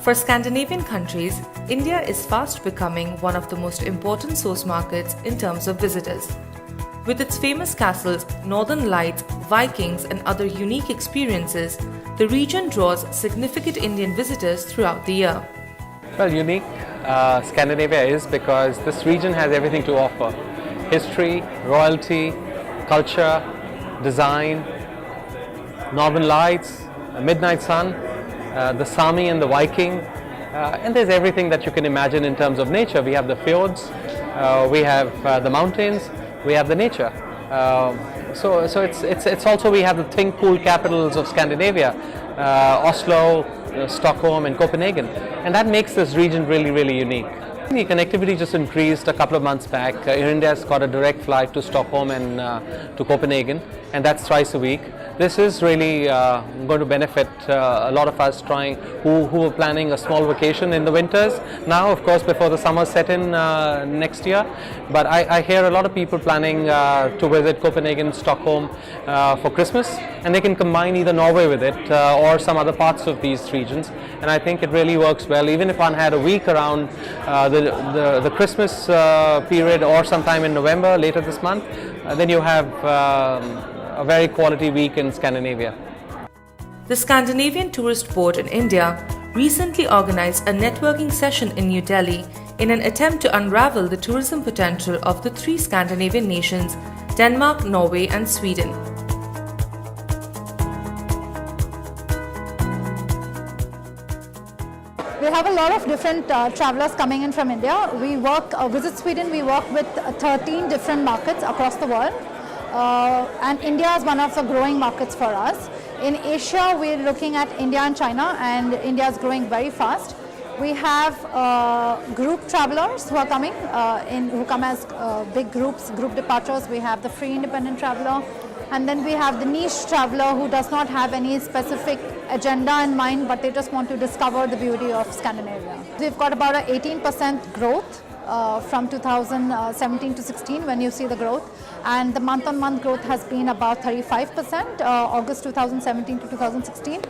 For Scandinavian countries, India is fast becoming one of the most important source markets in terms of visitors. With its famous castles, northern lights, Vikings, and other unique experiences, the region draws significant Indian visitors throughout the year. Well, unique Scandinavia is because this region has everything to offer. History, royalty, culture, design, northern lights, a midnight sun, the Sami and the Viking, and there's everything that you can imagine in terms of nature. We have the fjords, we have the mountains, we have the nature. So it's also, we have the think pool capitals of Scandinavia, Oslo, Stockholm and Copenhagen, and that makes this region really, really unique. The connectivity just increased a couple of months back. Air India has got a direct flight to Stockholm and to Copenhagen, and that's twice a week. This is really going to benefit a lot of us who are planning a small vacation in the winters now, of course, before the summer set in next year. But I hear a lot of people planning to visit Copenhagen, Stockholm for Christmas, and they can combine either Norway with it or some other parts of these regions. And I think it really works well. Even if one had a week around the Christmas period or sometime in November, later this month, then you have a very quality week in Scandinavia. The Scandinavian Tourist Board in India recently organized a networking session in New Delhi in an attempt to unravel the tourism potential of the three Scandinavian nations, Denmark, Norway and Sweden. We have a lot of different travelers coming in from India. We Visit Sweden, we work with 13 different markets across the world. And India is one of the growing markets for us. In Asia, we're looking at India and China, and India is growing very fast. We have group travelers who are coming, who come as big groups, group departures. We have the free independent traveler, and then we have the niche traveler who does not have any specific agenda in mind, but they just want to discover the beauty of Scandinavia. We've got about an 18% growth from 2017 to 16 when you see the growth, and the month-on-month growth has been about 35%, August 2017 to 2016.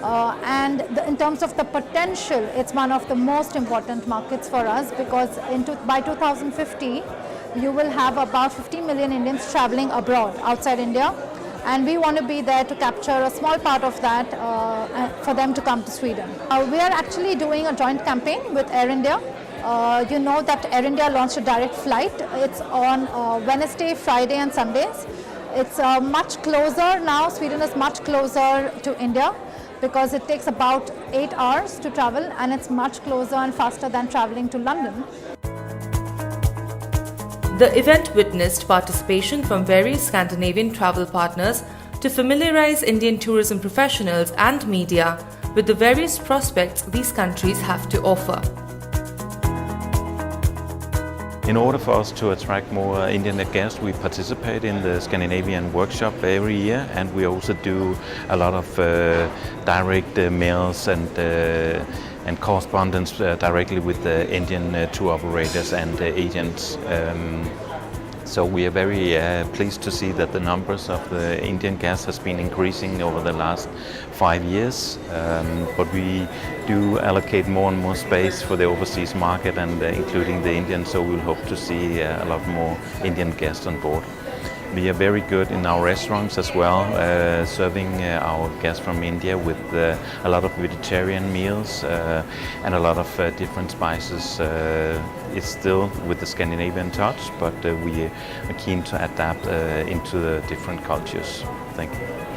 And in terms of the potential, it's one of the most important markets for us, because by 2050 you will have about 50 million Indians traveling abroad outside India, and we want to be there to capture a small part of that for them to come to Sweden. We are actually doing a joint campaign with Air India. You know that Air India launched a direct flight. It's on Wednesday, Friday and Sundays. It's much closer now. Sweden is much closer to India because it takes about 8 hours to travel, and it's much closer and faster than traveling to London. The event witnessed participation from various Scandinavian travel partners to familiarize Indian tourism professionals and media with the various prospects these countries have to offer. In order for us to attract more Indian guests, we participate in the Scandinavian workshop every year, and we also do a lot of direct mails and correspondence directly with the Indian tour operators and agents. So we are very pleased to see that the numbers of the Indian guests has been increasing over the last 5 years, but we do allocate more and more space for the overseas market, and including the Indian, so we'll hope to see a lot more Indian guests on board. We are very good in our restaurants as well, serving our guests from India with a lot of vegetarian meals and a lot of different spices. It's still with the Scandinavian touch, but we are keen to adapt into the different cultures. Thank you.